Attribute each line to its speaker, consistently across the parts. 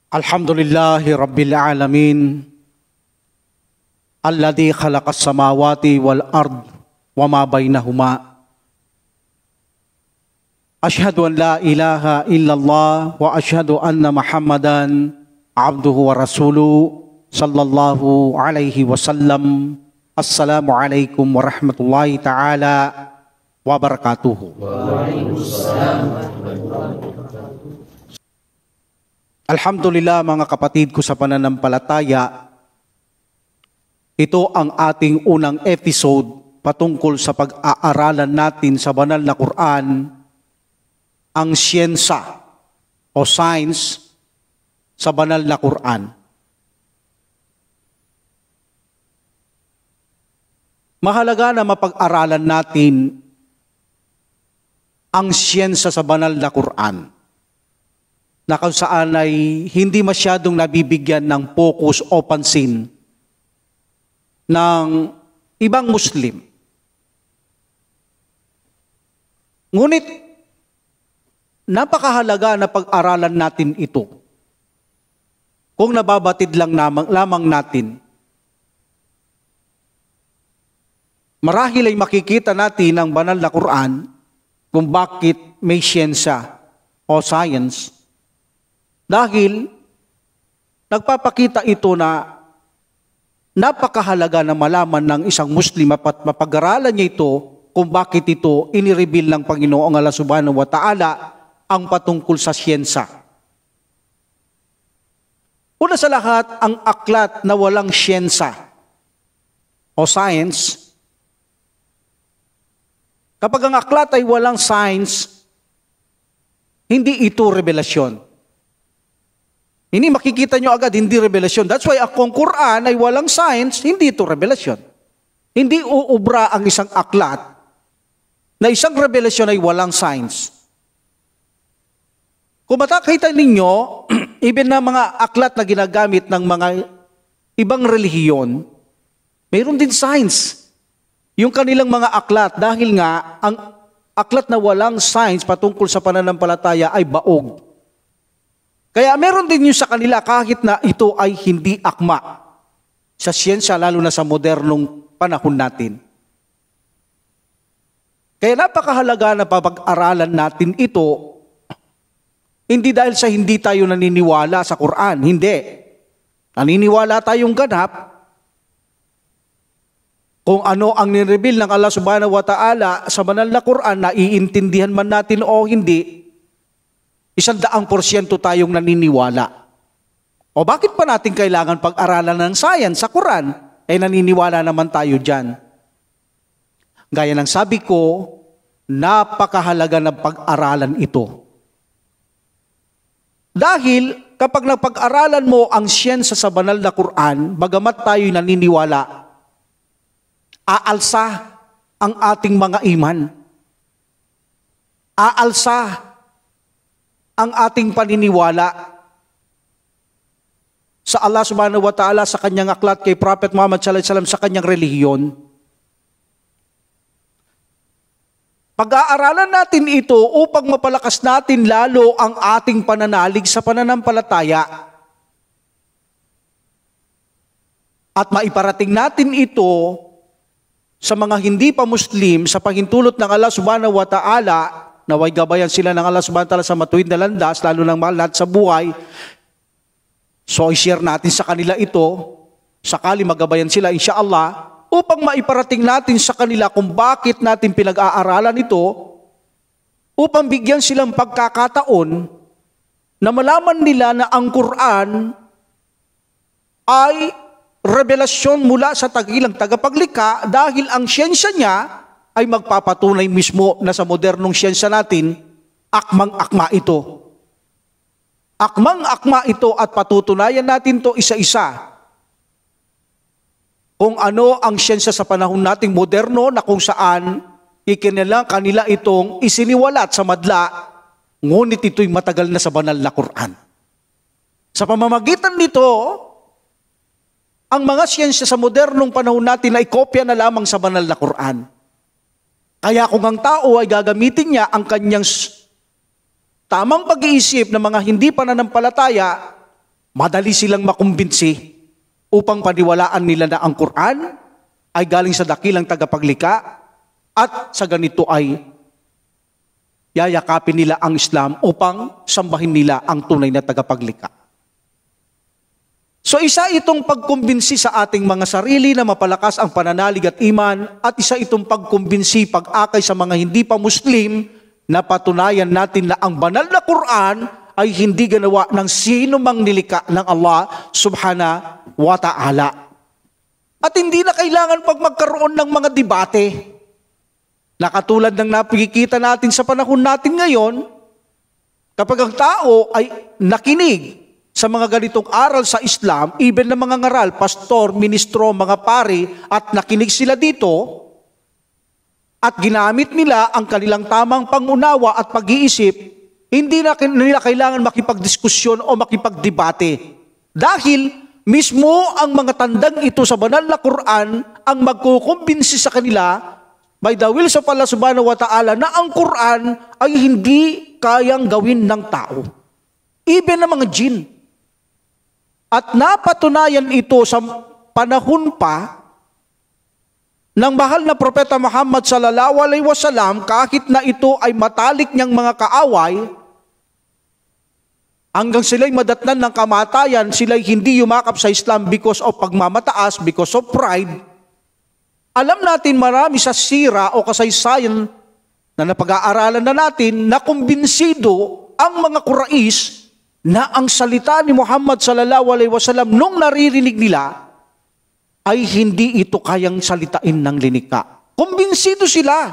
Speaker 1: Alhamdulillahi Rabbil Alamin Alladhi khalaqas samawati wal ard wa ma bainahuma. Ashhadu an la ilaha illallah wa ashhadu anna Muhammadan abduhu wa rasuluhu sallallahu alaihi wasallam. Assalamu alaikum warahmatullahi ta'ala wabarakatuhu. Alhamdulillah mga kapatid ko sa pananampalataya, ito ang ating unang episode patungkol sa pag-aaralan natin sa banal na Quran, ang siyensa o science sa banal na Quran. Mahalaga na mapag-aralan natin ang siyensa sa banal na Quran, na kung saan ay hindi masyadong nabibigyan ng focus o pansin ng ibang Muslim. Ngunit, napakahalaga na pag-aralan natin ito kung nababatid lang lamang natin. Marahil ay makikita natin ang banal na Quran kung bakit may siyensya o science. Dahil nagpapakita ito na napakahalaga na malaman ng isang Muslim at mapag-aralan niya ito kung bakit ito inireveal ng Panginoong Allah Subhanahu wa Ta'ala ang patungkol sa siyensa. Una sa lahat, ang aklat na walang siyensa o science. Kapag ang aklat ay walang science, hindi ito revelasyon. Hindi makikita nyo agad, hindi revelasyon. That's why kung Quran ay walang science, hindi ito revelasyon. Hindi uubra ang isang aklat na isang revelasyon ay walang science. Kung matakita ninyo, even na mga aklat na ginagamit ng mga ibang relihiyon, mayroon din science. Yung kanilang mga aklat, dahil nga ang aklat na walang science patungkol sa pananampalataya ay baog. Kaya meron din yun sa kanila kahit na ito ay hindi akma sa siyensya, lalo na sa modernong panahon natin. Kaya napakahalaga na papag-aralan natin ito, hindi dahil sa hindi tayo naniniwala sa Quran, hindi. Naniniwala tayong ganap kung ano ang nireveal ng Allah Subhanahu wa Ta'ala sa banal na Quran, na iintindihan man natin o hindi, 100% tayong naniniwala. O bakit pa natin kailangan pag-aralan ng science sa Quran? Naniniwala naman tayo dyan. Gaya ng sabi ko, napakahalaga ng pag-aralan ito. Dahil kapag napag-aralan mo ang siyensa sa banal na Quran, bagamat tayo'y naniniwala, aalsa ang ating mga iman. Aalsa ang ating paniniwala sa Allah Subhanahu wa Ta'ala, sa kanyang aklat, kay Prophet Muhammad sallallahu alaihi wasallam, sa kanyang relihiyon. Pag-aaralan natin ito upang mapalakas natin lalo ang ating pananalig sa pananampalataya at maiparating natin ito sa mga hindi pa Muslim sa pahintulot ng Allah Subhanahu wa Ta'ala, naway gabayan sila ng Allah Subhanahu wa Ta'ala sa matuwid na landas, lalo ng mahal natin sa buhay. So i-share natin sa kanila ito, sakali magabayan sila insyaAllah, upang maiparating natin sa kanila kung bakit natin pinag-aaralan ito, upang bigyan silang pagkakataon na malaman nila na ang Quran ay revelasyon mula sa tagilang tagapaglikha, dahil ang siyensya niya ay magpapatunay mismo na sa modernong siyensya natin, akmang-akma ito. Akmang-akma ito at patutunayan natin to isa-isa. Kung ano ang siyensya sa panahon nating moderno, na kung saan kanila itong isiniwalat sa madla, ngunit ito'y matagal na sa banal na Quran. Sa pamamagitan nito, ang mga siyensya sa modernong panahon natin ay kopya na lamang sa banal na Quran. Kaya kung ang tao ay gagamitin niya ang kanyang tamang pag-iisip ng mga hindi pananampalataya madali silang makumbinsi upang paniwalaan nila na ang Quran ay galing sa dakilang tagapaglikha at sa ganito ay yayakapin nila ang Islam upang sambahin nila ang tunay na tagapaglikha. So isa itong pagkumbinsi sa ating mga sarili na mapalakas ang pananalig at iman, at isa itong pagkumbinsi, pag-akay sa mga hindi pa Muslim na patunayan natin na ang banal na Quran ay hindi ginawa ng sino mang nilikha ng Allah subhanahu wa ta'ala. At hindi na kailangan pag magkaroon ng mga debate na katulad ng napikita natin sa panahon natin ngayon, kapag ang tao ay nakinig sa mga ganitong aral sa Islam, even na mga ngaral, pastor, ministro, mga pari, at nakinig sila dito, at ginamit nila ang kanilang tamang pangunawa at pag-iisip, hindi na nila kailangan makipagdiskusyon o makipagdebate. Dahil mismo ang mga tandang ito sa banal na Quran ang magkukumbinsi sa kanila by the will of Allah subhanahu wa ta'ala na ang Quran ay hindi kayang gawin ng tao. Even ng mga jinn. At napatunayan ito sa panahon pa ng mahal na Propeta Muhammad sallallahu alaihi wasallam, kahit na ito ay matalik niyang mga kaaway, hanggang sila'y madatnan ng kamatayan, sila'y hindi yumakap sa Islam because of pagmamataas, because of pride. Alam natin marami sa sira o kasaysayan na napag-aaralan na natin na kumbinsido ang mga Quraysh na ang salita ni Muhammad sallallahu alaihi wasallam nung naririnig nila ay hindi ito kayang salitain ng linikha. Kumbinsido sila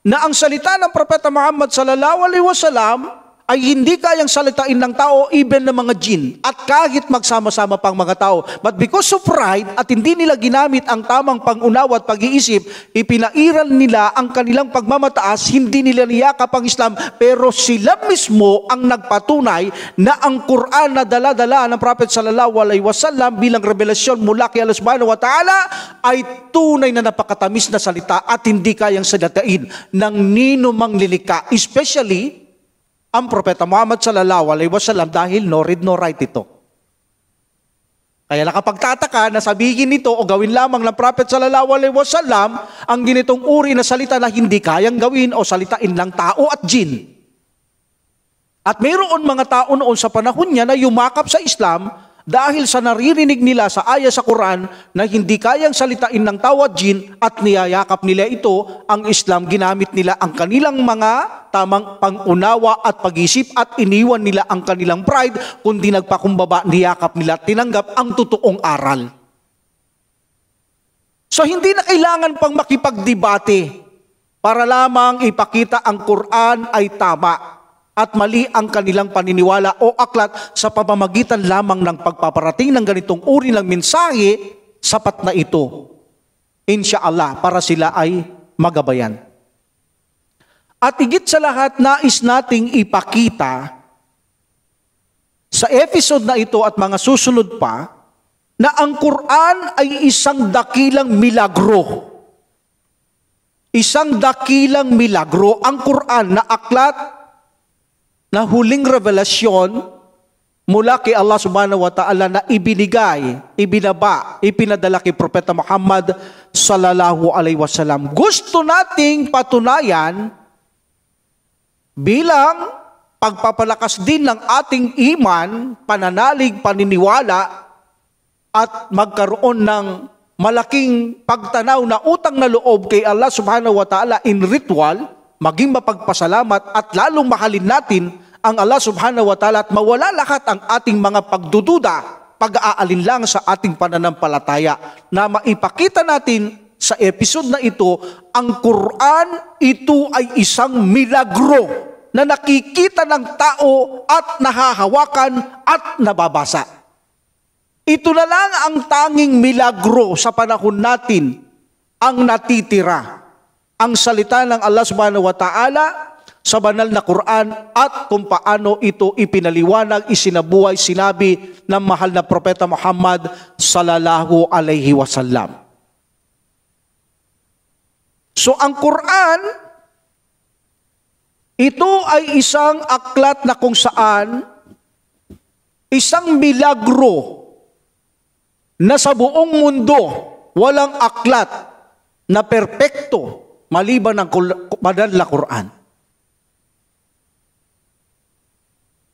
Speaker 1: na ang salita ng Propeta Muhammad sallallahu alaihi wasallam ay hindi kayang salitain ng tao, even ng mga jinn, at kahit magsama-sama pang mga tao. But because of pride at hindi nila ginamit ang tamang pangunawa at pag-iisip, ipinairal nila ang kanilang pagmamataas, hindi nila niyakap ang Islam, pero sila mismo ang nagpatunay na ang Quran na dala-dala ng Prophet sallallahu alaihi wasallam bilang revelasyon mula kay Allah subhanahu wa ta'ala ay tunay na napakatamis na salita at hindi kayang salitain ng nino mang lilikha, especially ang Propeta Muhammad sallallahu alaihi wasallam, dahil no read no write ito. Kaya nakapagtataka na sabihin nito o gawin lamang ng Prophet sallallahu alaihi wasallam ang ginitong uri na salita na hindi kayang gawin o salitain ng tao at jinn. At mayroon mga tao noon sa panahon niya na yumakap sa Islam dahil sa naririnig nila sa aya sa Quran na hindi kayang salitain ng tao at jinn, at niyayakap nila ito, ang Islam. Ginamit nila ang kanilang mga tamang pangunawa at pag-isip at iniwan nila ang kanilang pride, kundi nagpakumbaba, niyakap nila, tinanggap ang totoong aral. So hindi na kailangan pang makipagdebate para lamang ipakita ang Quran ay tama at mali ang kanilang paniniwala o aklat sa pamamagitan lamang ng pagpaparating ng ganitong uri ng mensahe. Sapat na ito, inshallah, para sila ay magabayan. At higit sa lahat, nais nating ipakita sa episode na ito at mga susunod pa na ang Quran ay isang dakilang milagro. Isang dakilang milagro. Ang Quran na aklat na huling revelasyon mula kay Allah subhanahu wa ta'ala na ibinigay, ibinaba, ipinadala kay Propeta Muhammad sallallahu alaihi wasallam. Gusto nating patunayan bilang pagpapalakas din ng ating iman, pananalig, paniniwala, at magkaroon ng malaking pagtanaw na utang na loob kay Allah subhanahu wa ta'ala in ritual, maging mapagpasalamat at lalong mahalin natin ang Allah subhanahu wa ta'ala at mawala lahat ang ating mga pagdududa, pag-aalinlang sa ating pananampalataya, na maipakita natin sa episode na ito, ang Quran, ito ay isang milagro na nakikita ng tao at nahahawakan at nababasa. Ito na lang ang tanging milagro sa panahon natin ang natitira. Ang salita ng Allah subhanahu wa ta'ala sa banal na Quran at kung paano ito ipinaliwanag, isinabuhay, sinabi ng mahal na Propeta Muhammad sallallahu alaihi wasallam. So ang Quran, ito ay isang aklat na kung saan isang milagro na sa buong mundo walang aklat na perpekto maliban ng banal na Quran.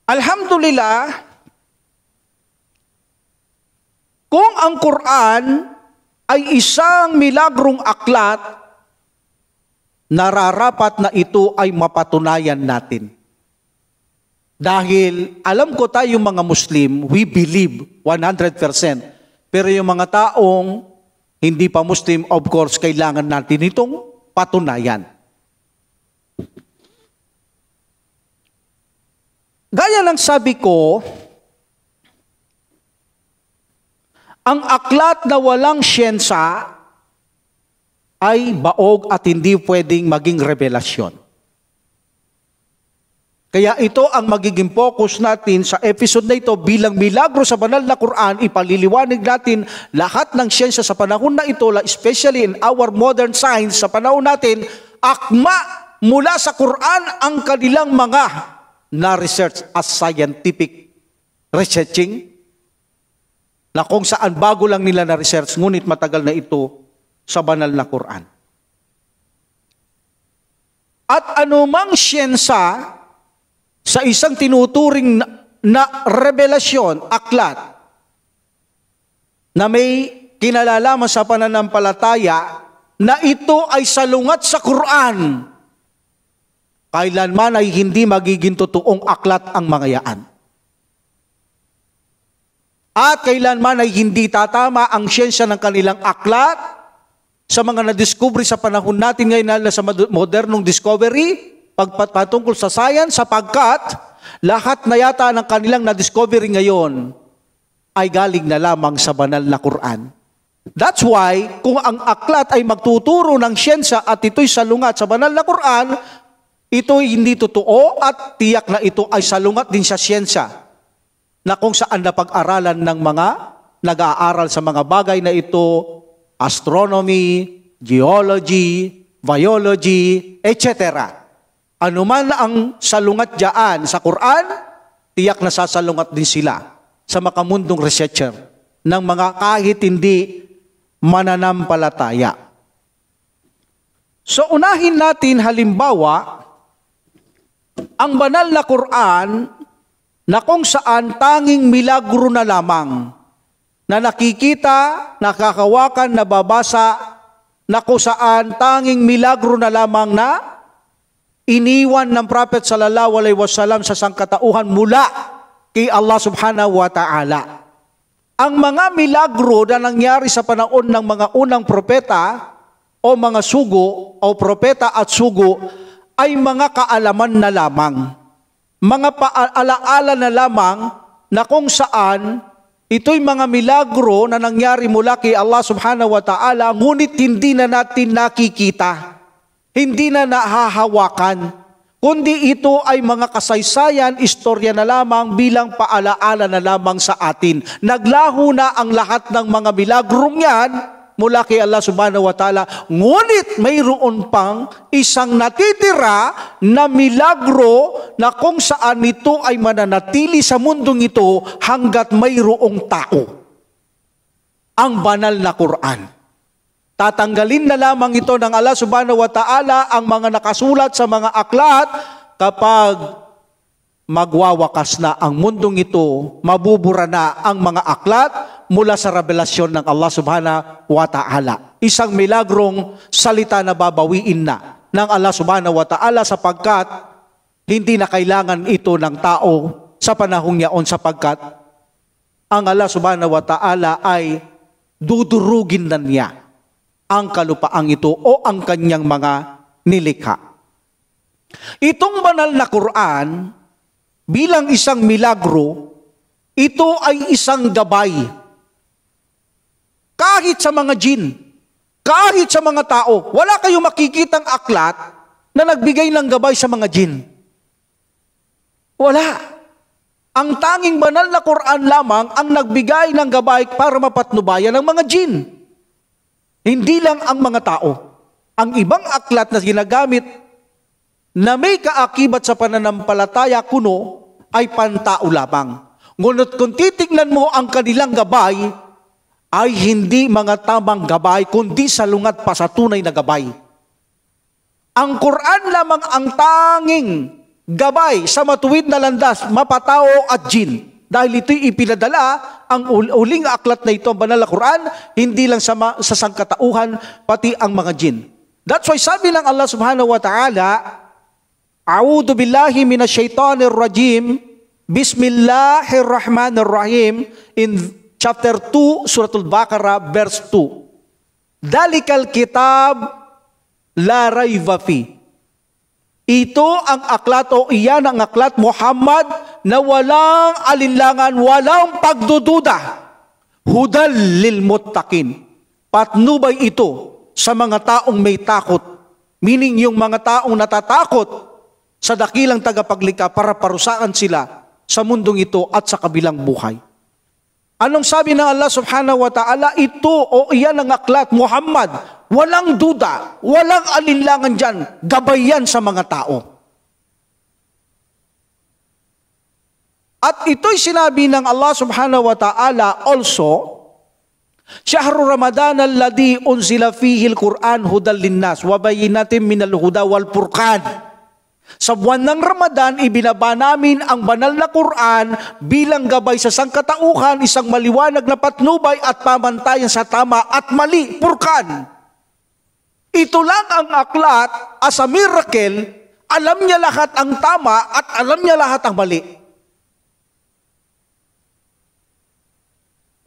Speaker 1: Alhamdulillah, kung ang Quran ay isang milagrong aklat, nararapat na ito ay mapatunayan natin. Dahil alam ko tayong mga Muslim, we believe 100%. Pero yung mga taong hindi pa Muslim, of course, kailangan natin itong patunayan. Gaya ng sabi ko, ang aklat na walang siyensa ay baog at hindi pwedeng maging revelasyon. Kaya ito ang magiging focus natin sa episode na ito bilang milagro sa banal na Quran. Ipaliliwanag natin lahat ng siyensya sa panahon na ito, especially in our modern science sa panahon natin, akma mula sa Quran ang kanilang mga na-research as scientific researching, na kung saan bago lang nila na-research, ngunit matagal na ito sa banal na Quran. At anumang siyensa sa isang tinuturing na revelasyon, aklat, na may kinalalaman sa pananampalataya, na ito ay salungat sa Quran, kailanman ay hindi magiging totoong aklat ang mga yaan. At kailanman ay hindi tatama ang siyensya ng kanilang aklat sa mga na-discovery sa panahon natin ngayon na sa modernong discovery, patungkol sa science, sapagkat lahat na yata ng kanilang na-discovery ngayon ay galing na lamang sa banal na Quran. That's why, kung ang aklat ay magtuturo ng siyensya at ito'y salungat sa banal na Quran, ito'y hindi totoo at tiyak na ito ay salungat din sa siyensya na kung saan napag-aralan ng mga nag-aaral sa mga bagay na ito, astronomy, geology, biology, etc. Ano man ang salungat diyan sa Quran, tiyak na sasalungat din sila sa makamundong researcher ng mga kahit hindi mananampalataya. So unahin natin halimbawa, ang banal na Quran na kung saan tanging milagro na lamang na nakikita, nakakawakan, nababasa, na kung saan tanging milagro na lamang na iniwan ng Prophet sallallahu alaihi wasallam sa sangkatauhan mula kay Allah subhanahu wa ta'ala. Ang mga milagro na nangyari sa panahon ng mga unang propeta o mga sugo o propeta at sugo ay mga kaalaman na lamang. Mga paalaala na lamang na kung saan ito'y mga milagro na nangyari mula kay Allah subhanahu wa ta'ala, ngunit hindi na natin nakikita, hindi na nahahawakan, kundi ito ay mga kasaysayan, istorya na lamang bilang paalaala na lamang sa atin. Naglaho na ang lahat ng mga milagrong yan mula kay Allah subhanahu wa ta'ala, ngunit mayroon pang isang natitira na milagro na kung saan ito ay mananatili sa mundong ito hanggat mayroong tao. Ang banal na Quran. Tatanggalin na lamang ito ng Allah subhanahu wa ta'ala ang mga nakasulat sa mga aklat kapag magwawakas na ang mundong ito, mabubura na ang mga aklat mula sa revelasyon ng Allah subhanahu wa ta'ala. Isang milagrong salita na babawiin na ng Allah subhanahu wa ta'ala sapagkat hindi na kailangan ito ng tao sa panahong yaon sapagkat ang Allah subhanahu wa ta'ala ay dudurugin na niya ang kalupaang ito o ang kanyang mga nilikha. Itong banal na Quran bilang isang milagro, ito ay isang gabay. Kahit sa mga jin, kahit sa mga tao, wala kayong makikitang aklat na nagbigay ng gabay sa mga jin. Wala. Ang tanging banal na Quran lamang ang nagbigay ng gabay para mapatnubayan ng mga jin. Hindi lang ang mga tao. Ang ibang aklat na ginagamit na may kaakibat sa pananampalataya kuno ay pantao lamang. Ngunit kung titignan mo ang kanilang gabay, ay hindi mga tamang gabay, kundi salungat pa sa tunay na gabay. Ang Quran lamang ang tanging gabay sa matuwid na landas, mapatao at jin. Dahil ito'y ipinadala, ang uling aklat na ito, ang banal na Quran, hindi lang sa sangkatauhan, pati ang mga jin. That's why sabi ng Allah subhanahu wa ta'ala, A'udhu billahi minasyaitanir rajim, Bismillahirrahmanirrahim, in chapter 2, Suratul Baqarah, verse 2. Dalikal kitab la rayba fi. Ito ang aklat o iyan ang aklat Muhammad na walang alinlangan, walang pagdududa. Hudal lil muttaqin. Patnubay ito sa mga taong may takot. Meaning yung mga taong natatakot sa dakilang tagapaglikha para parusahan sila sa mundong ito at sa kabilang buhay. Anong sabi ng Allah subhanahu wa ta'ala? Ito o iyan ang aklat Muhammad. Walang duda, walang alinlangan dyan. Gabay yan sa mga tao. At ito'y sinabi ng Allah subhanahu wa ta'ala also, Shahru Ramadan alladhi unzila fihi al-Quran hudal linnas wa bayyinatin minal huda wal furqan. Sa buwan ng Ramadan, ibinaba namin ang banal na Quran bilang gabay sa sangkatauhan, isang maliwanag na patnubay at pamantayan sa tama at mali, Furqan. Ito lang ang aklat as a miracle, alam niya lahat ang tama at alam niya lahat ang mali.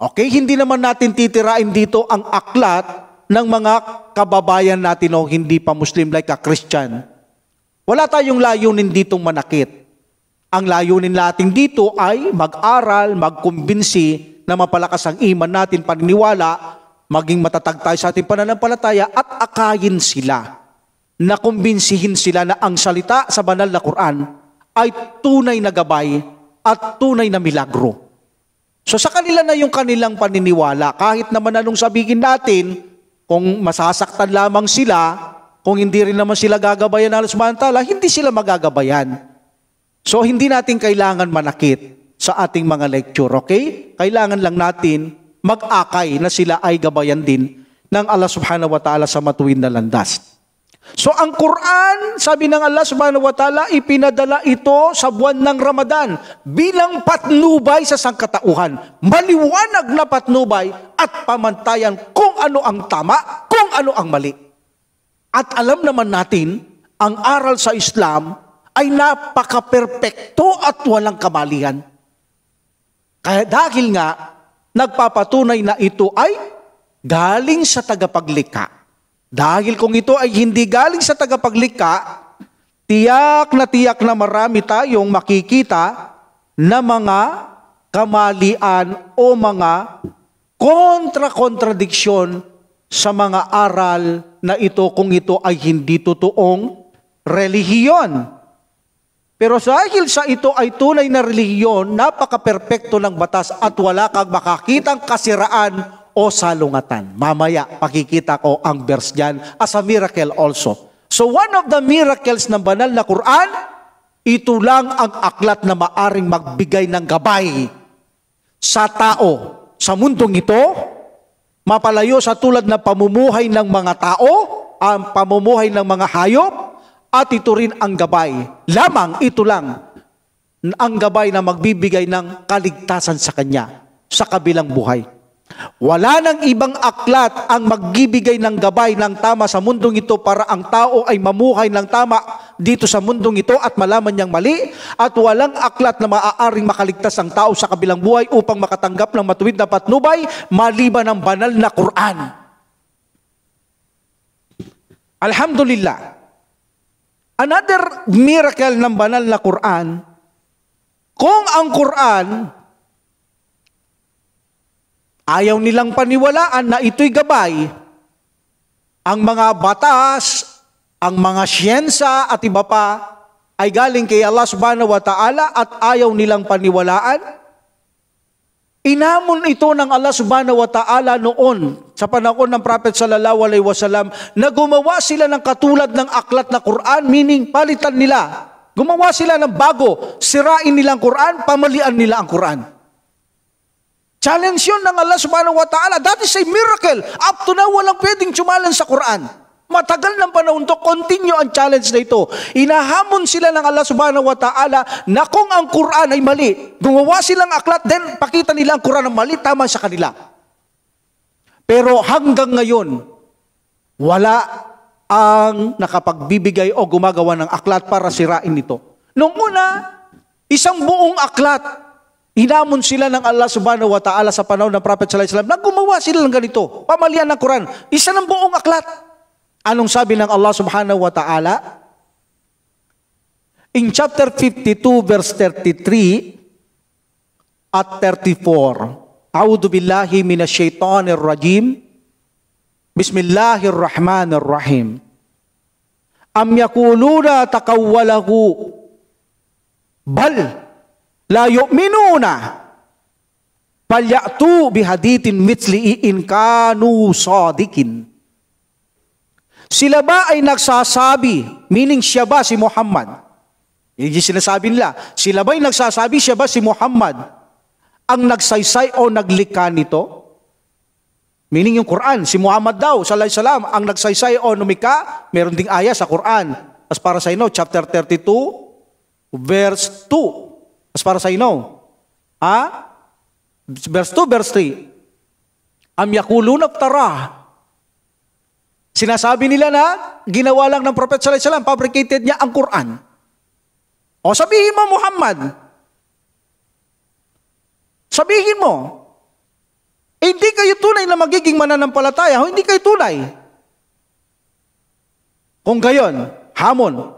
Speaker 1: Okay, hindi naman natin titirain dito ang aklat ng mga kababayan natin o hindi pa Muslim like a Christian. Wala tayong layunin ditong manakit. Ang layunin natin dito ay mag-aral, magkumbinsi na mapalakas ang iman natin, paniniwala, maging matatag tayo sa ating pananampalataya at akayin sila. Nakumbinsihin sila na ang salita sa banal na Quran ay tunay na gabay at tunay na milagro. So sa kanila na yung kanilang paniniwala, kahit naman anong sabihin natin, kung masasaktan lamang sila, kung hindi rin naman sila gagabayan ng Allah subhanahu wa ta'ala, hindi sila magagabayan. So hindi natin kailangan manakit sa ating mga lecture, okay? Kailangan lang natin mag-akay na sila ay gabayan din ng Allah subhanahu wa ta'ala sa matuwid na landas. So ang Quran, sabi ng Allah subhanahu wa ta'ala, ipinadala ito sa buwan ng Ramadan bilang patnubay sa sangkatauhan. Maliwanag na patnubay at pamantayan kung ano ang tama, kung ano ang mali. At alam naman natin, ang aral sa Islam ay napaka-perpekto at walang kamalian. Kaya dahil nga, nagpapatunay na ito ay galing sa tagapaglikha. Dahil kung ito ay hindi galing sa tagapaglikha, tiyak na marami tayong makikita na mga kamalian o mga kontra-kontradiksyon sa mga aral na ito kung ito ay hindi totoong relihiyon. Pero dahil sa ito ay tunay na relihiyon, napaka-perpekto ng batas at wala kang makakitang kasiraan o salungatan. Mamaya, pakikita ko ang verse dyan as a miracle also. So one of the miracles ng banal na Quran, ito lang ang aklat na maaring magbigay ng gabay sa tao. Sa mundong ito, mapalayo sa tulad na pamumuhay ng mga tao, ang pamumuhay ng mga hayop, at ito rin ang gabay. Lamang ito lang ang gabay na magbibigay ng kaligtasan sa kanya sa kabilang buhay. Wala nang ibang aklat ang magbibigay ng gabay ng tama sa mundong ito para ang tao ay mamuhay ng tama dito sa mundong ito at malaman niyang mali, at walang aklat na maaaring makaligtas ang tao sa kabilang buhay upang makatanggap ng matuwid na patnubay maliban ng banal na Quran. Alhamdulillah. Another miracle ng banal na Quran, kung ang Quran ayaw nilang paniwalaan na ito'y gabay, ang mga batas, ang mga siyensa at iba pa ay galing kay Allah subhanahu wa ta'ala at ayaw nilang paniwalaan, inamon ito ng Allah subhanahu wa ta'ala noon sa panahon ng Prophet sallallahu alaihi wasallam na gumawa sila ng katulad ng aklat na Quran, meaning palitan nila. Gumawa sila ng bago, sirain nila ang Quran, pamalian nila ang Quran. Challenge yun ng Allah subhanahu wa ta'ala. That is a miracle. Up to now, walang pwedeng challenge sa Quran. Matagal ng panahon to, continue ang challenge na ito. Inahamon sila ng Allah subhanahu wa ta'ala na kung ang Quran ay mali, gumawa silang aklat, then pakita nila ang Quran ang mali, tama sa kanila. Pero hanggang ngayon, wala ang nakapagbibigay o gumagawa ng aklat para sirain ito. Noong una, isang buong aklat, hinamon sila ng Allah subhanahu wa ta'ala sa panahon ng Prophet sallallahu alaihi wasallam na gumawa sila ng ganito, pamalian ng Quran. Isa ng buong aklat. Anong sabi ng Allah subhanahu wa ta'ala? In chapter 52 verse 33 at 34, A'udhu billahi minasyaitonir rajim. Bismillahirrahmanirrahim. Am yakuluna takawwalahu bal la yu'minuna falyatu bihadithin mithlihi in kanu sadikin. Sila ba ay nagsasabi, meaning siya ba si Muhammad? Yung sinasabi nila, sila ba ay nagsasabi, siya ba si Muhammad ang nagsaysay o naglikha nito? Meaning yung Quran, si Muhammad daw, sallallahu alaihi wasallam, ang nagsaysay o numika, meron ding aya sa Quran. As para sa inyo, chapter 32, verse 2. As para sa inyo, verse 2, verse 3. Am yakuluna iftara. Sinasabi nila na ginawa lang ng Prophet sallallahu alaihi wasallam, fabricated niya ang Quran. O sabihin mo, Muhammad, sabihin mo, hindi kayo tunay na magiging mananampalataya, o hindi kayo tunay. Kung gayon, hamon,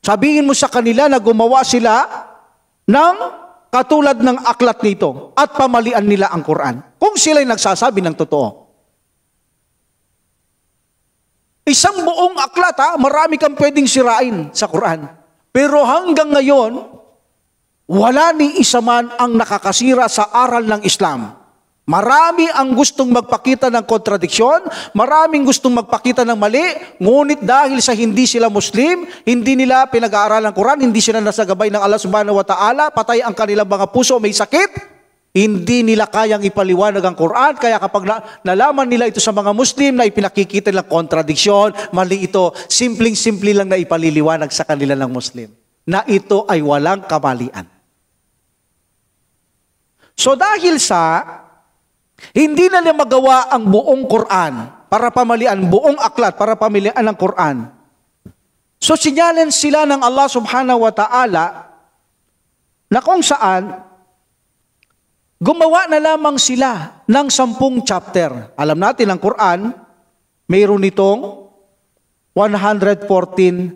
Speaker 1: sabihin mo sa kanila na gumawa sila ng katulad ng aklat nito at pamalian nila ang Quran. Kung sila'y nagsasabi ng totoo. Isang buong aklat, marami kang pwedeng sirain sa Quran. Pero hanggang ngayon, wala ni isa man ang nakakasira sa aral ng Islam. Marami ang gustong magpakita ng kontradiksyon, maraming gustong magpakita ng mali, ngunit dahil sa hindi sila Muslim, hindi nila pinag-aaralan ng Quran, hindi sila nasa gabay ng Allah subhanahu wa ta'ala, patay ang kanilang mga puso, may sakit, hindi nila kayang ipaliwanag ang Quran, kaya kapag nalaman nila ito sa mga Muslim na ipinakikita nilang kontradiksyon, mali ito, simpleng-simple lang na ipaliliwanag sa kanila ng Muslim, na ito ay walang kamalian. So dahil sa hindi na nila magawa ang buong Quran para pamalian, buong aklat para pamalian ang Quran. So sinyalan sila ng Allah subhanahu wa ta'ala na kung saan gumawa na lamang sila ng 10 chapter. Alam natin ang Quran, mayroon nitong 114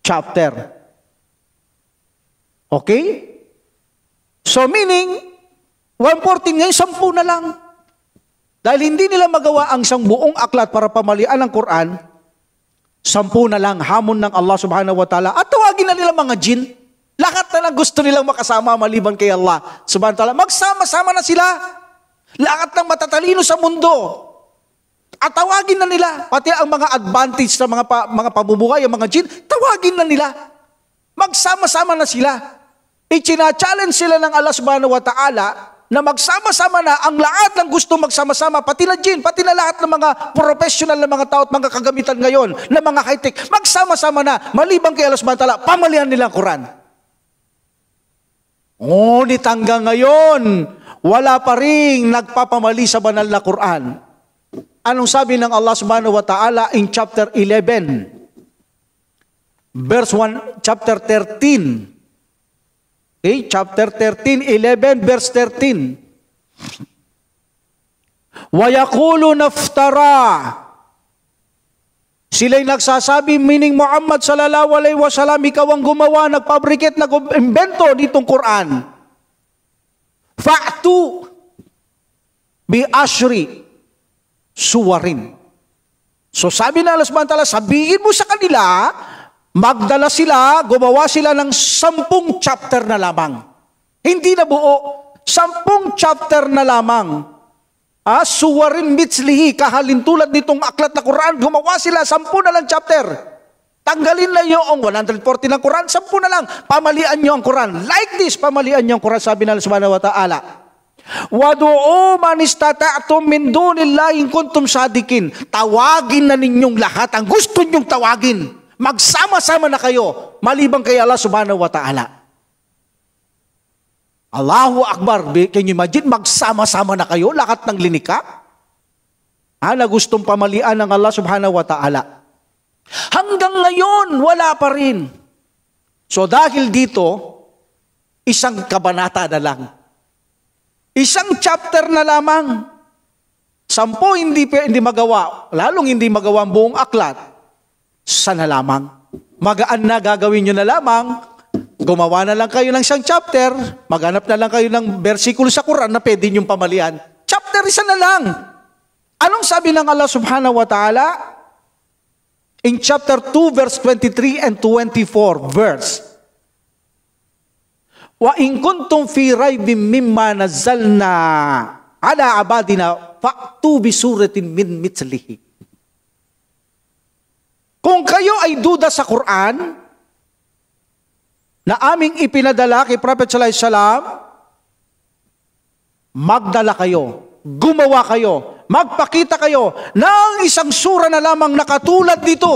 Speaker 1: chapter. Okay? So meaning, 114 ngayon, 10 na lang. Dahil hindi nila magawa ang isang buong aklat para pamalian ng Quran, 10 na lang, hamon ng Allah subhanahu wa ta'ala. At tawagin na nila mga jin. Lahat na lang gusto nilang makasama maliban kay Allah subhanahu wa ta'ala. Magsama-sama na sila. Lahat ng matatalino sa mundo. At tawagin na nila. Pati ang mga advantage sa mga pamumuhay, ang mga jin, tawagin na nila. Magsama-sama na sila. Ichina-challenge sila ng Allah subhanahu wa ta'ala na magsama-sama na ang lahat ng gusto magsama-sama, pati na jin, pati na lahat ng mga professional na mga tao at mga kagamitan ngayon, na mga high-tech, magsama-sama na, maliban kay Allah subhanahu wa ta'ala, pamalihan nila ang Quran. Ngunit hanggang ngayon, wala pa ring nagpapamali sa banal na Quran. Anong sabi ng Allah subhanahu wa ta'ala in chapter 11, verse 1, chapter 13, okay, chapter 13, 11, verse 13. Wayakulu naftara. Sila'y nagsasabi, meaning Muhammad sallallahu alaihi wasallam, ikaw ang gumawa, nagpabricate, nag-invento nitong Quran. Fa'tu bi ashri suwarin. So sabi na Allah subhanahu wa ta'ala, sabihin mo sa kanila, magdala sila, gumawa sila ng 10 chapter na lamang. Hindi na buo. 10 chapter na lamang. Suwarin mitslihi, kahalintulad nitong aklat na Quran, gumawa sila 10 na lang chapter. Tanggalin na yung 140 ng Quran, 10 na lang. Pamalian nyo ang Quran. Like this, pamalian nyo ang Quran, sabi na subhanahu wa ta'ala. Wadu'u man istata'tum min dunillahi in kuntum sadikin. Tawagin na ninyong lahat ang gusto ninyong tawagin. Magsama-sama na kayo, maliban kay Allah subhanahu wa ta'ala. Allahu Akbar. Can you imagine? Magsama-sama na kayo, lahat ng linika? Na gustong pamalian ng Allah subhanahu wa ta'ala. Hanggang ngayon, wala pa rin. So dahil dito, isang kabanata na lang. Isang chapter na lamang. 10 hindi magawa. Lalong hindi magawa ang buong aklat. Sana lamang. Magaan na gagawin nyo na lamang. Gumawa na lang kayo ng isang chapter. Maghanap na lang kayo ng versikulo sa Quran na pwede nyong pamalian. Chapter isa na lang. Anong sabi ng Allah subhanahu wa ta'ala? In chapter 2 verse 23 and 24 verse. Wa in kuntum fi raibim mimma nazzalna ala abadina fa'tu bi suratin min mithlihi. Kung kayo ay duda sa Quran na aming ipinadala kay Prophet sallallahu alaihi wasallam, magdala kayo, gumawa kayo, magpakita kayo ng isang sura na lamang na katulad dito.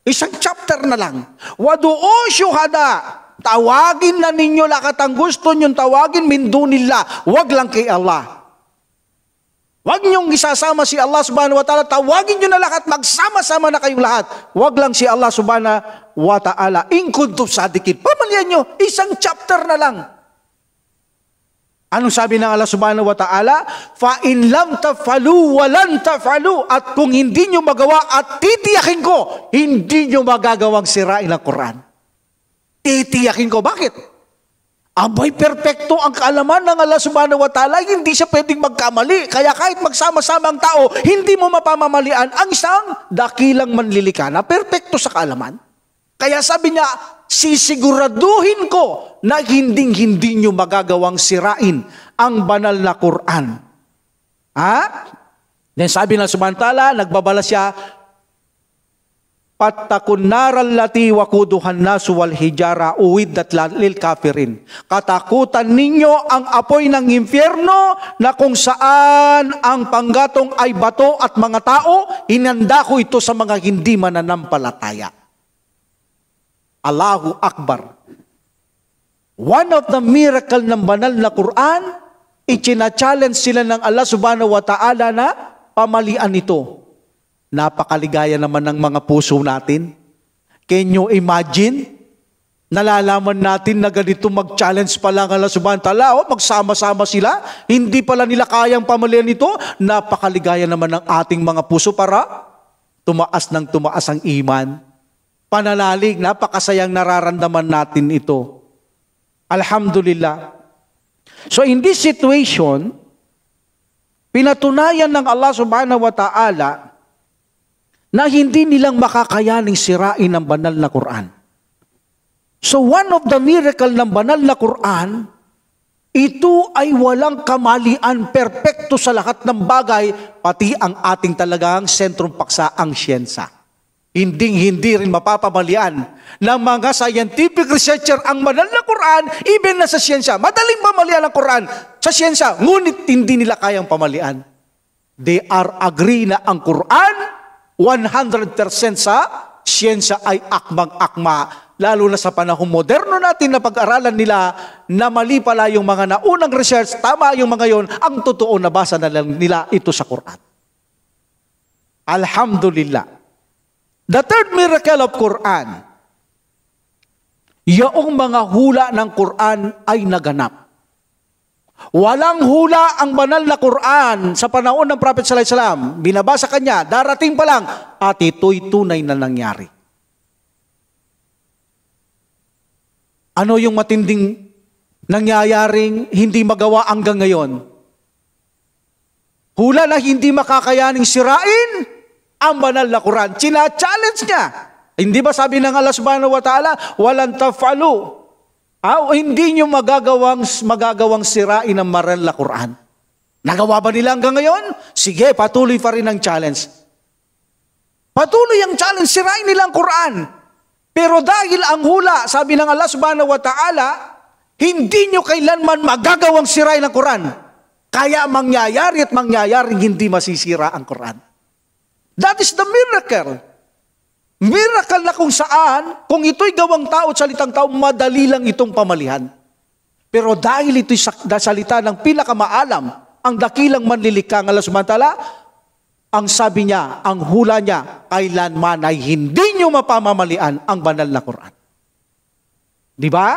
Speaker 1: Isang chapter na lang. Wadu'u syuhada. Tawagin na ninyo lahat ang gusto nyong tawagin min dunillah. Wag lang kay Allah. Wag nyong isasama si Allah subhanahu wa ta'ala. Tawagin nyo na lahat. Magsama-sama na kayong lahat. Wag lang si Allah subhanahu wa ta'ala. In kuntum sadikin. Pamalian nyo. Isang chapter na lang. Anong sabi ng Allah subhanahu wa ta'ala? Fa in lam taf'alu wa lan taf'alu. At kung hindi nyo magawa at titiyakin ko, hindi nyo magagawang sirain ang Quran. Titiyakin ko. Bakit? Abay, perpekto ang kaalaman ng Allah subhanahu wa ta'ala. Hindi siya pwedeng magkamali. Kaya kahit magsama-sama ang tao, hindi mo mapamamalian ang isang dakilang manlilika na perpekto sa kaalaman. Kaya sabi niya, sisiguraduhin ko na hindi nyo magagawang sirain ang banal na Quran. Then sabi ng subhanahu wa ta'ala, nagbabala siya, Pattakun naral lati wakuduhan nasu wal hijara uwiddat lil kafirin. Katakutan ninyo ang apoy ng impyerno na kung saan ang panggatong ay bato at mga tao, hinanda ko ito sa mga hindi mananampalataya. Allahu Akbar. One of the miracle ng banal na Quran, ichina-challenge sila ng Allah subhanahu wa ta'ala na pamalian ito. Napakaligaya naman ng mga puso natin. Can you imagine? Nalalaman natin na ganito mag-challenge pa lang Allah subhanahu wa ta'ala, magsama-sama sila, hindi pala nila kayang pamalian ito. Napakaligaya naman ng ating mga puso para tumaas ng tumaas ang iman. Pananalig, napakasayang nararamdaman natin ito. Alhamdulillah. So in this situation, pinatunayan ng Allah subhanahu wa ta'ala na hindi nilang makakayaning sirain ang banal na Quran. So one of the miracle ng banal na Quran, ito ay walang kamalian, perpekto sa lahat ng bagay, pati ang ating talagang sentrong paksa, ang siyensa. Hindi rin mapapamalian ng mga scientific researcher ang banal na Quran, even na sa siyensya. Madaling pamalian ang Quran sa siyensya, ngunit hindi nila kayang pamalian. They are agree na ang Quran 100% sa siyensya ay akmang-akma, lalo na sa panahon moderno natin na pag-aralan nila na mali pala yung mga naunang research, tama yung mga yon, ang totoo na basa na lang nila ito sa Quran. Alhamdulillah. The third miracle of Quran, yung mga hula ng Quran ay naganap. Walang hula ang banal na Quran sa panahon ng Prophet sallallahu alaihi wasallam. Binabasa kanya, darating pa lang, at ito'y tunay na nangyari. Ano yung matinding nangyayaring hindi magawa hanggang ngayon? Hula na hindi makakayaning sirain ang banal na Quran. China-challenge niya. Hindi ba sabi ng Allah subhanahu wa ta'ala, walan taf'alu. Hindi nyo magagawang sirain ang banal na Quran. Nagawa ba nila hanggang ngayon? Sige, patuloy pa rin ang challenge. Patuloy ang challenge, sirain nila ang Quran. Pero dahil ang hula, sabi ng Allah subhanahu wa ta'ala, hindi nyo kailanman magagawang sirain ang Quran. Kaya mangyayari at mangyayaring hindi masisira ang Quran. That is the miracle. Miracle na kung saan, kung ito'y gawang tao at salitang tao, madali lang itong pamalihan. Pero dahil ito'y salita ng pinakamaalam, ang dakilang manlilikha ng Allah subhanahu wa ta'ala, ang sabi niya, ang hula niya, kailanman ay hindi nyo mapamamalian ang banal na Quran. Di ba?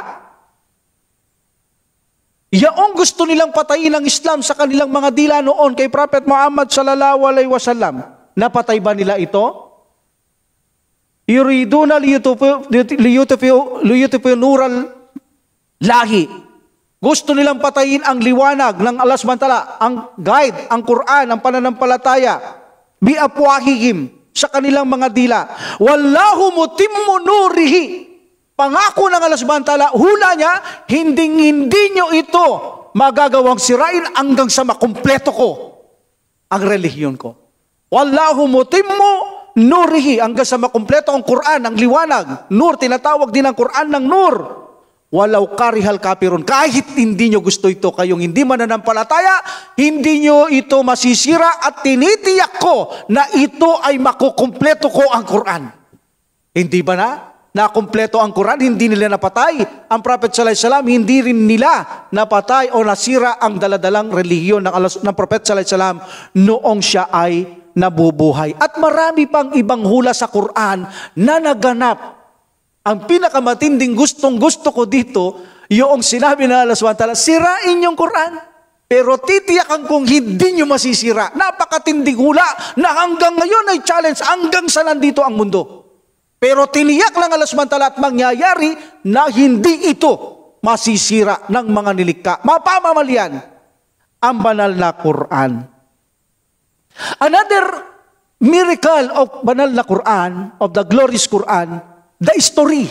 Speaker 1: Yaong gusto nilang patayin ang Islam sa kanilang mga dila noon kay Prophet Muhammad sallallahu alaihi wasallam. Napatay ba nila ito? Yuriduna liyutfi'u nural lahi. Gusto nilang patayin ang liwanag ng Allah subhanahu wa ta'ala, ang guide, ang Quran, ang pananampalataya, biapwahihim, sa kanilang mga dila. Wallahu mutimmu nurihi. Pangako ng Allah subhanahu wa ta'ala, hula niya, hindi nyo ito magagawang sirain hanggang sa makumpleto ko ang relihiyon ko. Wallahu mutimmu nurihi, hanggang sa makumpleto ang Quran, ang liwanag. Nur, tinatawag din ang Quran ng nur. Walau karihal kafirun, kahit hindi nyo gusto ito, kayong hindi mananampalataya, hindi nyo ito masisira at tinitiyak ko na ito ay makukumpleto ko ang Quran. Hindi ba na? Nakumpleto ang Quran, hindi nila napatay. Ang Prophet sallallahu alaihi wasallam, hindi rin nila napatay o nasira ang daladalang relihiyon ng Prophet sallallahu alaihi wasallam noong siya ay nabubuhay. At marami pang ibang hula sa Quran na naganap. Ang pinakamatinding gustong-gusto ko dito, yung sinabi na Allah subhanahu wa ta'ala, sirain yung Quran. Pero titiyakan kong hindi nyo masisira. Napakatinding hula na hanggang ngayon ay challenge, hanggang sa nandito ang mundo. Pero tiniyak lang Allah subhanahu wa ta'ala at mangyayari na hindi ito masisira ng mga nilikha. Mapamamalian ang banal na Quran. Another miracle of banal na Quran, of the glorious Quran, the story.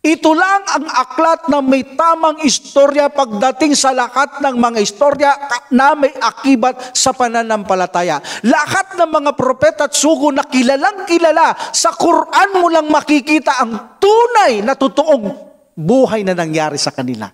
Speaker 1: Ito lang ang aklat na may tamang istorya pagdating sa lahat ng mga istorya na may akibat sa pananampalataya. Lahat ng mga propeta at sugo na kilalang kilala, sa Quran mo lang makikita ang tunay na totoong buhay na nangyari sa kanila.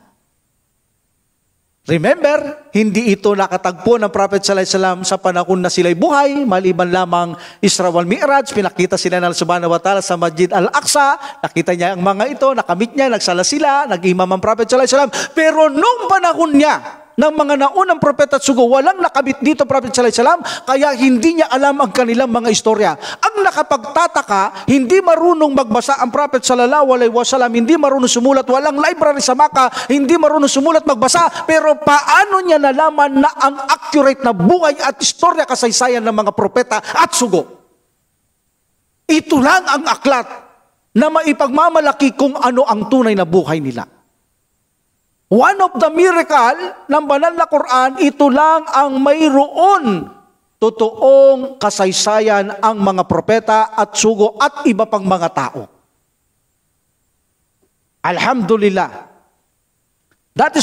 Speaker 1: Remember, hindi ito nakatagpo ng Prophet sallallahu alaihi wasallam sa panahon na sila'y buhay, maliban lamang Isra wal Mi'raj, pinakita sila ng Allah subhanahu wa ta'ala sa Masjid Al-Aqsa, nakita niya ang mga ito, nakamit niya, nagsala sila, nag-imam ang Prophet sallallahu alaihi wasallam, pero nung panahon niya, ng mga naunang propeta at sugo, walang nakabit dito Prophet sallallahu alaihi wasallam, kaya hindi niya alam ang kanilang mga istorya. Ang nakapagtataka, hindi marunong magbasa ang Prophet sallallahu alaihi wasallam, hindi marunong sumulat, walang library sa Makkah, hindi marunong sumulat magbasa, pero paano niya nalaman na ang accurate na buhay at istorya kasaysayan ng mga propeta at sugo? Ito lang ang aklat na maipagmamalaki kung ano ang tunay na buhay nila. One of the miracle ng banal na Quran, ito lang ang mayroon totoong kasaysayan ang mga propeta at sugo at iba pang mga tao. Alhamdulillah. That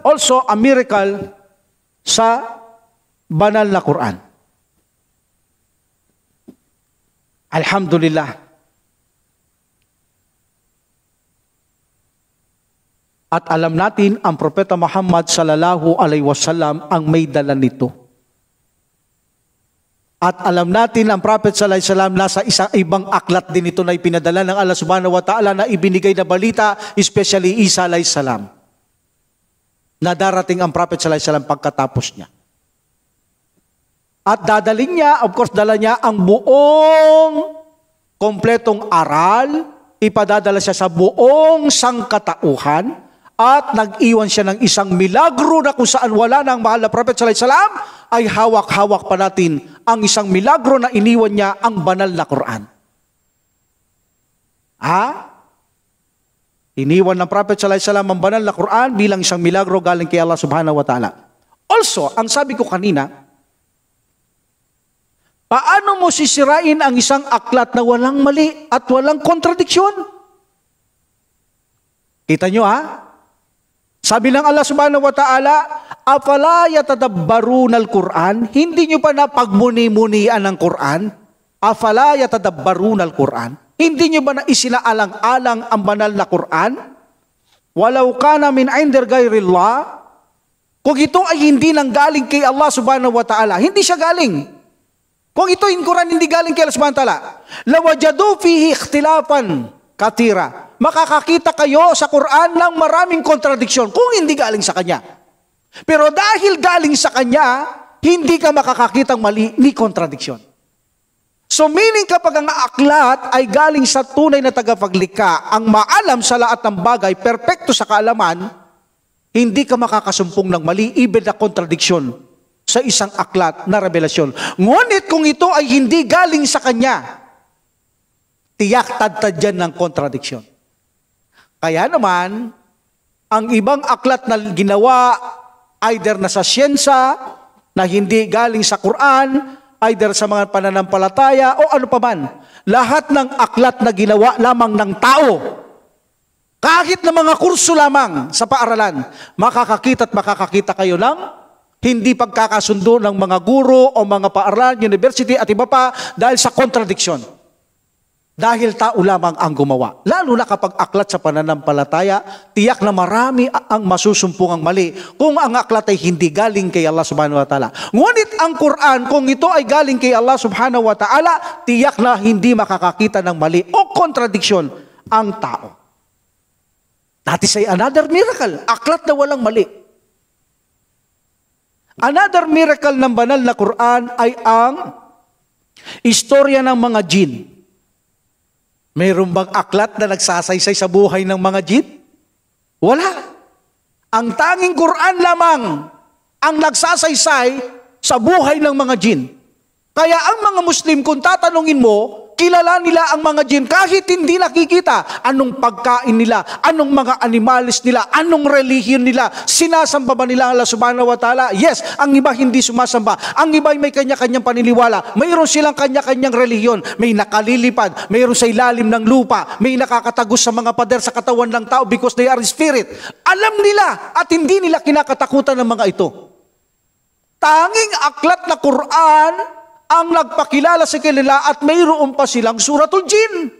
Speaker 1: also a miracle sa banal na Quran. Alhamdulillah. At alam natin, ang Propeta Muhammad sallallahu alaihi wasallam ang may dala nito. At alam natin, ang Prophet sallallahu alaihi wasallam nasa isang ibang aklat din ito na ipinadala ng Allah subhanahu wa ta'ala na ibinigay na balita, especially Isa alaihi salam. Na darating ang Prophet sallallahu alaihi wasallam pagkatapos niya. At dadaling niya, of course, dala niya ang buong kompletong aral, ipadadala siya sa buong sangkatauhan, at nag-iwan siya ng isang milagro na kung saan wala na ang mahal na Prophet sallallahu alaihi wasallam, ay hawak-hawak pa natin ang isang milagro na iniwan niya, ang banal na Quran. Iniwan ng Prophet sallallahu alaihi wasallam ang banal na Quran bilang isang milagro galing kay Allah subhanahu wa ta'ala. Also, ang sabi ko kanina, paano mo sisirain ang isang aklat na walang mali at walang kontradiksyon? Kita nyo Sabi ng Allah subhanahu wa ta'ala, afala yatadabbaruna al-Quran? Hindi nyo pa napagmuni-munian ng Quran? Afala yatadabbaruna al-Quran? Hindi nyo ba na isinaalang-alang ang banal na Quran? Walau kana min 'inda ghairillah, Kung ito ay hindi nanggaling kay Allah subhanahu wa ta'ala, hindi siya galing. Kung ito yung Quran hindi galing kay Allah subhanahu wa ta'ala, lawajadu fihi ikhtilafan katira. Makakakita kayo sa Quran ng maraming kontradiksyon kung hindi galing sa Kanya. Pero dahil galing sa Kanya, hindi ka makakakitang mali ni kontradiksyon. So meaning kapag ang aklat ay galing sa tunay na tagapaglikha, ang maalam sa lahat ng bagay, perpekto sa kaalaman, hindi ka makakasumpong ng mali, even na kontradiksyon sa isang aklat na revelasyon. Ngunit kung ito ay hindi galing sa Kanya, tiyak tad-tad yan ng kontradiksyon. Kaya naman, ang ibang aklat na ginawa, either na sa siyensya, na hindi galing sa Quran, either sa mga pananampalataya, o ano pa man, lahat ng aklat na ginawa lamang ng tao, kahit na mga kurso lamang sa paaralan, makakakita at makakakita kayo ng hindi pagkakasundo ng mga guro o mga paaralan, university at iba pa dahil sa contradiction. Dahil tao lamang ang gumawa. Lalo na kapag aklat sa pananampalataya, tiyak na marami ang masusumpungang mali kung ang aklat ay hindi galing kay Allah subhanahu wa ta'ala. Ngunit ang Quran, kung ito ay galing kay Allah subhanahu wa ta'ala, tiyak na hindi makakakita ng mali o contradiction ang tao. That is another miracle. Aklat na walang mali. Another miracle ng banal na Quran ay ang istorya ng mga jin. Mayroon bang aklat na nagsasaysay sa buhay ng mga jin? Wala. Ang tanging Quran lamang ang nagsasaysay sa buhay ng mga jin. Kaya ang mga Muslim, kung tatanungin mo, kilala nila ang mga jin kahit hindi nakikita. Anong pagkain nila, anong mga animalis nila, anong relihiyon nila, sinasamba ba nila Allah subhanahu wa ta'ala? Yes, ang iba hindi sumasamba. Ang iba may kanya-kanyang paniniwala. Mayroon silang kanya-kanyang relihiyon. May nakalilipad, mayroon sa ilalim ng lupa, may nakakatagos sa mga pader sa katawan ng tao because they are spirit. Alam nila at hindi nila kinakatakutan ng mga ito. Tanging aklat na Quran ang nagpakilala sa kanila at mayroon pa silang suratul jin.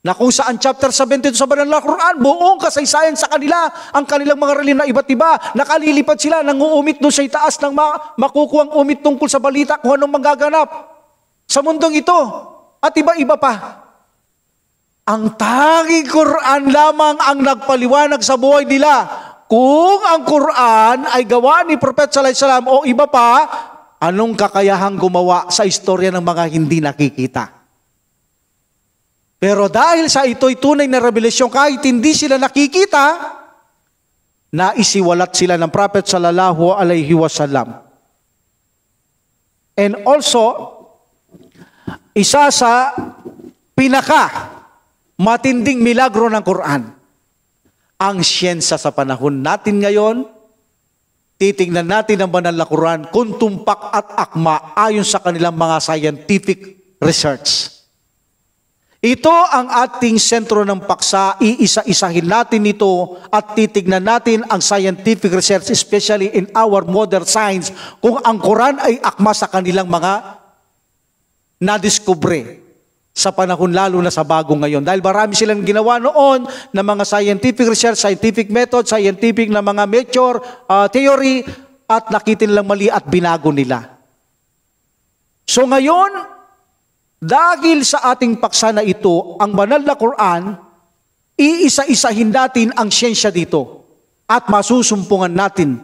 Speaker 1: Na kung saan chapter 72 sa banal na Quran, buong kasaysayan sa kanila, ang kanilang mga relihiyon na iba't iba, nakalilipad sila, nanguumit doon sa itaas ng makukuhang umit tungkol sa balita kung anong magaganap sa mundong ito. At iba-iba pa. Ang tanging Quran lamang ang nagpaliwanag sa buhay nila. Kung ang Quran ay gawa ni Prophet sallallahu alaihi wasallam o iba pa, anong kakayahang gumawa sa istorya ng mga hindi nakikita? Pero dahil sa ito'y tunay na revelasyon, kahit hindi sila nakikita, naisiwalat sila ng Prophet sallallahu alaihi wasallam. And also, isa sa matinding milagro ng Quran, ang siyensya sa panahon natin ngayon. Titingnan natin ang banal na Quran kung tumpak at akma ayon sa kanilang mga scientific research. Ito ang ating sentro ng paksa, iisa-isahin natin ito at titignan natin ang scientific research, especially in our modern science, kung ang Quran ay akma sa kanilang mga nadiskubre sa panahon lalo na sa bago ngayon. Dahil marami silang ginawa noon na mga scientific research, scientific method, scientific na mga mature theory at nakita nilang mali at binago nila. So ngayon, dahil sa ating paksa na ito, ang banal na Quran, iisa-isahin natin ang siyensya dito at masusumpungan natin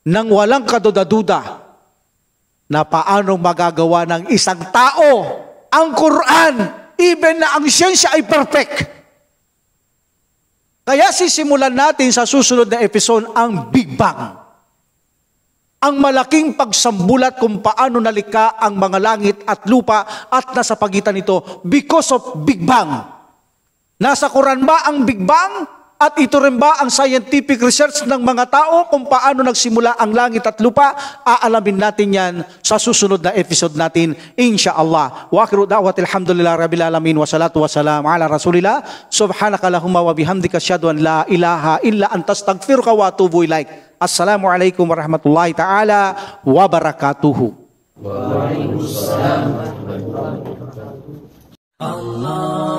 Speaker 1: nang walang kaduda-duda na paano magagawa ng isang tao ang Quran, even na ang siyensya ay perfect. Kaya sisimulan natin sa susunod na episode ang Big Bang. Ang malaking pagsambulat kung paano nalikha ang mga langit at lupa at nasa pagitan nito because of Big Bang. Nasa Quran ba ang Big Bang? At ito rin ba ang scientific research ng mga tao kung paano nagsimula ang langit at lupa? Aalamin natin yan sa susunod na episode natin, insyaallah. Wa akhiru da'watil hamdulillah rabbil alamin wa salatu wa salam ala rasulillah. Subhanakallahumma wa bihamdika asyhadu an la ilaha illa anta astaghfiruka wa atubu ilaik. Assalamualaikum warahmatullahi taala wabarakatuh. Waalaikumsalam warahmatullahi wabarakatuh. Allah